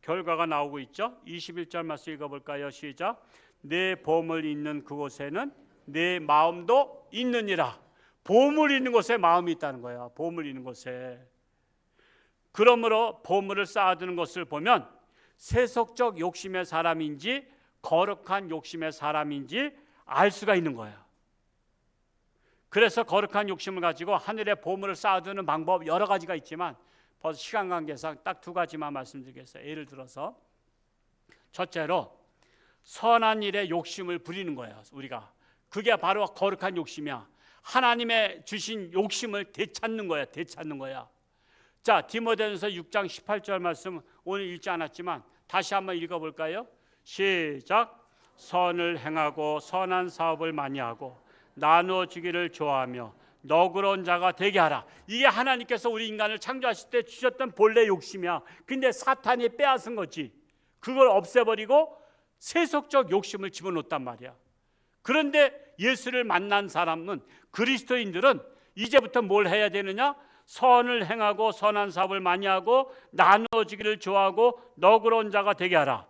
결과가 나오고 있죠. 21절 말씀 읽어볼까요? 시작. 내 보물 있는 그곳에는 내 마음도 있느니라. 보물 있는 곳에 마음이 있다는 거야. 보물 있는 곳에. 그러므로 보물을 쌓아두는 것을 보면 세속적 욕심의 사람인지 거룩한 욕심의 사람인지 알 수가 있는 거야. 그래서 거룩한 욕심을 가지고 하늘에 보물을 쌓아두는 방법 여러 가지가 있지만 벌써 시간 관계상 딱 두 가지만 말씀드리겠어요. 예를 들어서 첫째로 선한 일에 욕심을 부리는 거예요. 우리가 그게 바로 거룩한 욕심이야. 하나님의 주신 욕심을 되찾는 거야. 되찾는 거야. 자, 디모데전서 6장 18절 말씀 오늘 읽지 않았지만 다시 한번 읽어볼까요? 시작. 선을 행하고 선한 사업을 많이 하고 나누어 주기를 좋아하며 너그러운 자가 되게 하라. 이게 하나님께서 우리 인간을 창조하실 때 주셨던 본래 욕심이야. 근데 사탄이 빼앗은 거지. 그걸 없애버리고 세속적 욕심을 집어넣었단 말이야. 그런데 예수를 만난 사람은, 그리스도인들은 이제부터 뭘 해야 되느냐? 선을 행하고 선한 사업을 많이 하고 나누어 주기를 좋아하고 너그러운 자가 되게 하라.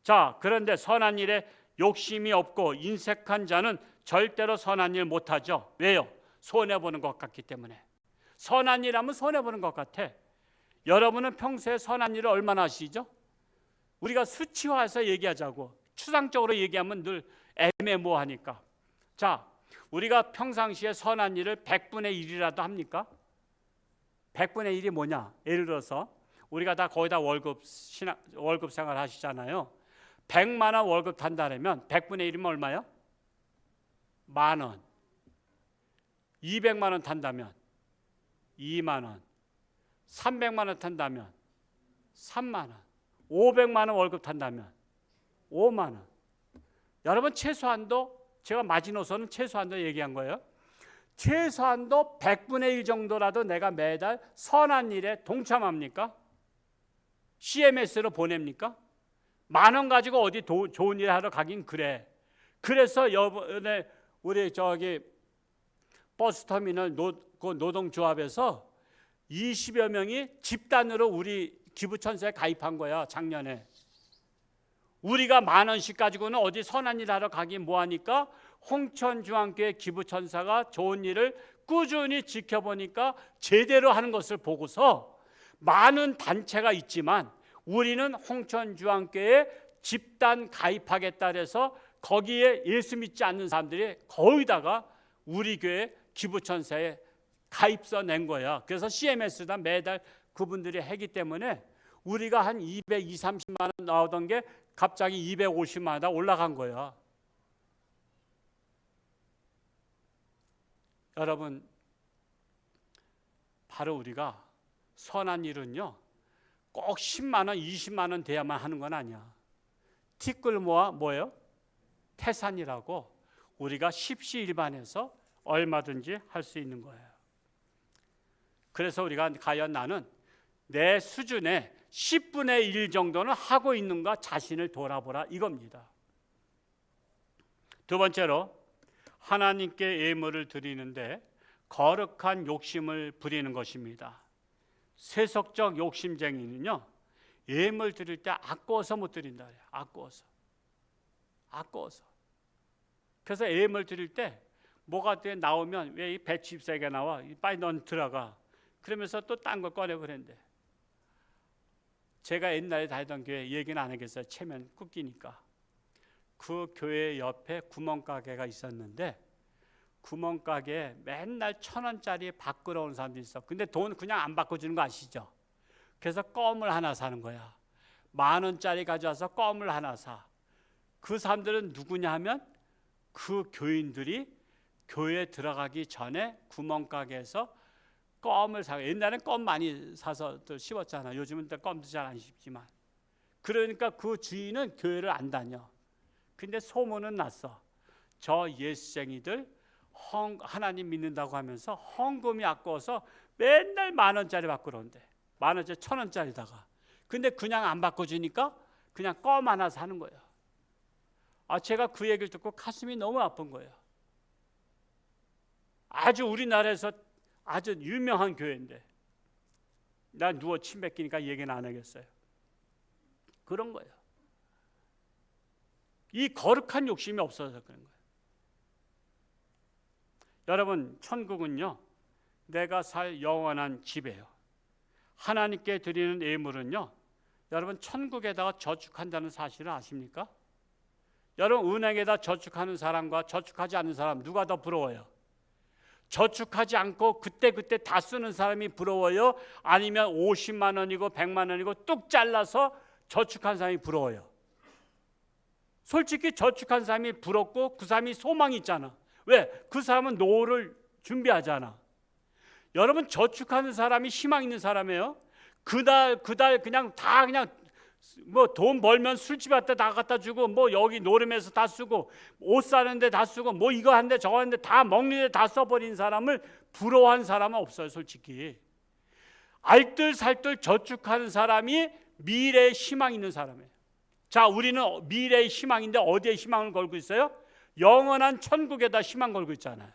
자, 그런데 선한 일에 욕심이 없고 인색한 자는 절대로 선한 일 못하죠. 왜요? 손해보는 것 같기 때문에. 선한 일 하면 손해보는 것 같아. 여러분은 평소에 선한 일을 얼마나 하시죠? 우리가 수치화해서 얘기하자고. 추상적으로 얘기하면 늘 애매모호하니까. 자, 우리가 평상시에 선한 일을 100분의 1이라도 합니까? 100분의 1이 뭐냐? 예를 들어서 우리가 다 거의 다 월급 생활 하시잖아요. 100만 원 월급 탄다면 100분의 1이면 얼마요? 만 원. 200만 원 탄다면 2만 원. 300만 원 탄다면 3만 원. 500만 원 월급 탄다면 5만 원. 여러분 최소한도, 제가 마지노선은 최소한도 얘기한 거예요. 최소한도 100분의 1 정도라도 내가 매달 선한 일에 동참합니까? CMS로 보냅니까? 만 원 가지고 어디 좋은 일 하러 가긴 그래. 그래서 이번에 우리 버스터미널 노동조합에서 20여 명이 집단으로 우리 기부천사에 가입한 거야. 작년에. 우리가 만 원씩 가지고는 어디 선한 일 하러 가긴 뭐하니까 홍천중앙교회 기부천사가 좋은 일을 꾸준히 지켜보니까 제대로 하는 것을 보고서 많은 단체가 있지만 우리는 홍천중앙교회에 집단 가입하겠다 해서 거기에 예수 믿지 않는 사람들이 거의 다가 우리 교회 기부천사에 가입서 낸 거야. 그래서 CMS다 매달 그분들이 하기 때문에 우리가 한 230만 원 나오던 게 갑자기 250만 원 다 올라간 거야. 여러분, 바로 우리가 선한 일은요 꼭 10만 원, 20만 원 돼야만 하는 건 아니야. 티끌 모아 뭐예요? 태산이라고 우리가 십시일반해서 얼마든지 할 수 있는 거예요. 그래서 우리가 과연 나는 내 수준에 10분의 1 정도는 하고 있는가 자신을 돌아보라 이겁니다. 두 번째로 하나님께 예물을 드리는데 거룩한 욕심을 부리는 것입니다. 세속적 욕심쟁이는요, 예물 드릴 때 아까워서 못 드린다 그래요. 아까워서. 그래서 예물 드릴 때 뭐가 나오면 왜 이 배추 잎사귀가 나와? 빨리 넌 들어가. 그러면서 또 딴 걸 꺼내고 그랬는데, 제가 옛날에 다니던 교회 얘기는 안 하겠어요. 체면 꺾이니까. 그 교회 옆에 구멍가게가 있었는데 구멍가게에 맨날 1,000원짜리 바꾸러 오는 사람들이 있어. 근데 돈 그냥 안 바꿔주는 거 아시죠? 그래서 껌을 하나 사는 거야. 10,000원짜리 가져와서 껌을 하나 사. 그 사람들은 누구냐 하면 그 교인들이 교회에 들어가기 전에 구멍가게에서 껌을 사. 옛날엔 껌 많이 사서 또 씹었잖아. 요즘은 껌도 잘 안 씹지만. 그러니까 그 주인은 교회를 안 다녀. 근데 소문은 났어. 저 예수쟁이들 하나님 믿는다고 하면서 헌금이 아까워서 맨날 10,000원짜리 바꾸러 온대. 10,000원짜리 1,000원짜리다가. 근데 그냥 안 바꿔주니까 그냥 껌 하나 사는 거예요. 제가 그 얘기를 듣고 가슴이 너무 아픈 거예요. 아주 우리나라에서 아주 유명한 교회인데 난 누워 침 뱉기니까 얘기는 안 하겠어요. 그런 거예요. 이 거룩한 욕심이 없어서 그런 거예요. 여러분, 천국은요, 내가 살 영원한 집이에요. 하나님께 드리는 예물은요, 여러분 천국에다가 저축한다는 사실을 아십니까? 여러분, 은행에다 저축하는 사람과 저축하지 않는 사람 누가 더 부러워요? 저축하지 않고 그때 다 쓰는 사람이 부러워요? 아니면 50만 원이고 100만 원이고 뚝 잘라서 저축한 사람이 부러워요? 솔직히 저축한 사람이 부럽고 그 사람이 소망이 있잖아. 왜? 그 사람은 노후를 준비하잖아. 여러분, 저축하는 사람이 희망 있는 사람이에요. 그달 그냥 다 그냥 뭐 돈 벌면 술집 앞에 다 갖다 주고 뭐 여기 노름에서 다 쓰고 옷 사는데 다 쓰고 뭐 이거 한데 저거 한데 다 먹는데 다 써버린 사람을 부러워한 사람은 없어요. 솔직히 알뜰살뜰 저축하는 사람이 미래에 희망 있는 사람이에요. 자, 우리는 미래의 희망인데 어디에 희망을 걸고 있어요? 영원한 천국에다 희망 걸고 있잖아요.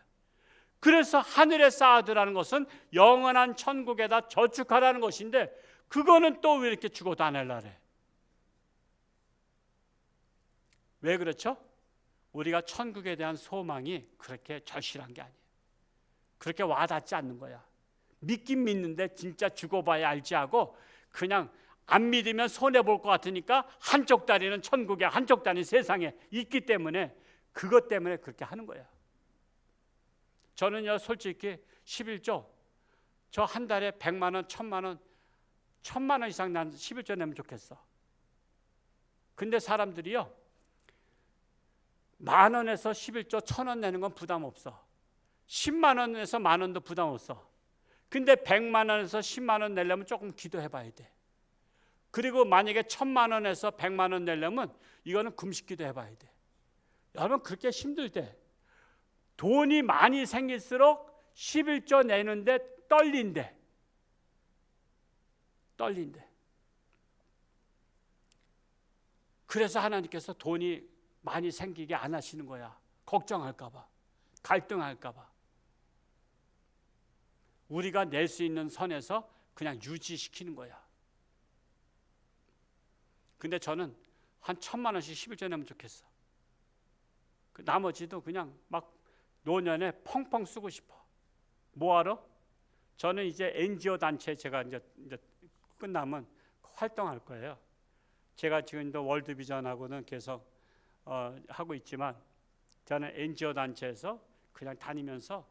그래서 하늘에 쌓아두라는 것은 영원한 천국에다 저축하라는 것인데 그거는 또 왜 이렇게 죽어도 안 하려래? 왜 그렇죠? 우리가 천국에 대한 소망이 그렇게 절실한 게 아니에요. 그렇게 와닿지 않는 거야. 믿긴 믿는데 진짜 죽어봐야 알지 하고 그냥 안 믿으면 손해볼 것 같으니까 한쪽 다리는 천국에 한쪽 다리는 세상에 있기 때문에 그것 때문에 그렇게 하는 거야. 저는요, 솔직히 11조 저 한 달에 100만 원, 1,000만 원, 1,000만 원 이상 난 11조 내면 좋겠어. 근데 사람들이요, 10,000원에서 11조 1,000원 내는 건 부담 없어. 10만 원에서 10,000원도 부담 없어. 근데 100만 원에서 10만 원 내려면 조금 기도해 봐야 돼. 그리고 만약에 1,000만 원에서 100만 원 내려면 이거는 금식 기도해 봐야 돼. 여러분, 그렇게 힘들 때 돈이 많이 생길수록 11조 내는데 떨린대. 그래서 하나님께서 돈이 많이 생기게 안 하시는 거야. 걱정할까 봐, 갈등할까 봐. 우리가 낼 수 있는 선에서 그냥 유지시키는 거야. 근데 저는 한 1,000만 원씩 11조 내면 좋겠어. 그 나머지도 그냥 막 노년에 펑펑 쓰고 싶어. 뭐하러? 저는 이제 NGO 단체 제가 이제 끝나면 활동할 거예요. 제가 지금도 월드비전하고는 계속 하고 있지만 저는 NGO 단체에서 그냥 다니면서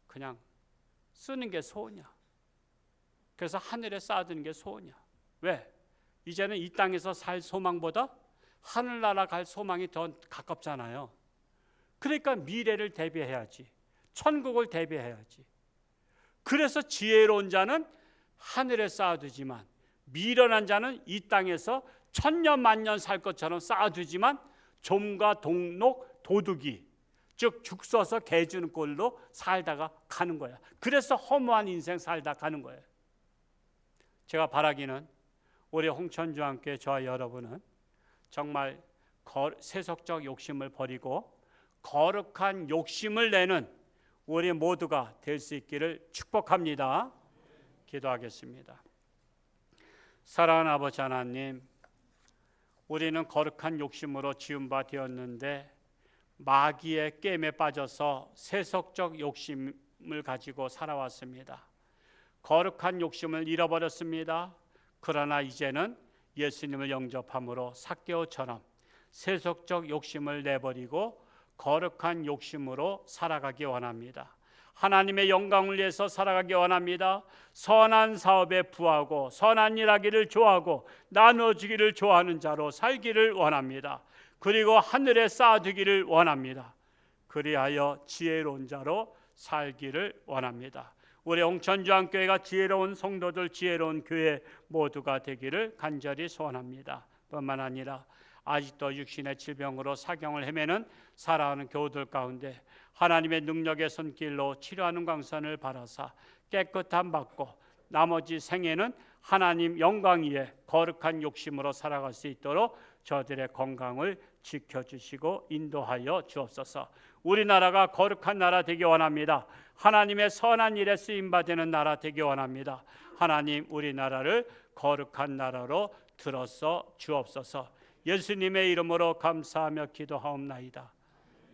그냥 쓰는 게 소원이야. 그래서 하늘에 쌓아두는 게 소원이야. 왜? 이제는 이 땅에서 살 소망보다 하늘나라 갈 소망이 더 가깝잖아요. 그러니까 미래를 대비해야지. 천국을 대비해야지. 그래서 지혜로운 자는 하늘에 쌓아두지만 미련한 자는 이 땅에서 천년 만년 살 것처럼 쌓아두지만 좀과 동록 도둑이 즉 죽서서 개주는 꼴로 살다가 가는 거야. 그래서 허무한 인생 살다 가는 거예요. 제가 바라기는 우리 홍천주안교회 저와 여러분은 정말 세속적 욕심을 버리고 거룩한 욕심을 내는 우리 모두가 될 수 있기를 축복합니다. 기도하겠습니다. 사랑하는 아버지 하나님, 우리는 거룩한 욕심으로 지은 바 되었는데 마귀의 게임에 빠져서 세속적 욕심을 가지고 살아왔습니다. 거룩한 욕심을 잃어버렸습니다. 그러나 이제는 예수님을 영접함으로 삭개오처럼 세속적 욕심을 내버리고 거룩한 욕심으로 살아가기 원합니다. 하나님의 영광을 위해서 살아가기 원합니다. 선한 사업에 부하고 선한 일하기를 좋아하고 나눠주기를 좋아하는 자로 살기를 원합니다. 그리고 하늘에 쌓아두기를 원합니다. 그리하여 지혜로운 자로 살기를 원합니다. 우리 홍천주안교회가 지혜로운 성도들, 지혜로운 교회 모두가 되기를 간절히 소원합니다. 뿐만 아니라 아직도 육신의 질병으로 사경을 헤매는 살아가는 교우들 가운데 하나님의 능력의 손길로 치료하는 광선을 바라사 깨끗함 받고 나머지 생애는 하나님 영광 위에 거룩한 욕심으로 살아갈 수 있도록 저들의 건강을 지켜주시고 인도하여 주옵소서. 우리나라가 거룩한 나라 되기 원합니다. 하나님의 선한 일에 쓰임받는 나라 되기 원합니다. 하나님, 우리나라를 거룩한 나라로 들어서 주옵소서. 예수님의 이름으로 감사하며 기도하옵나이다.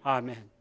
아멘.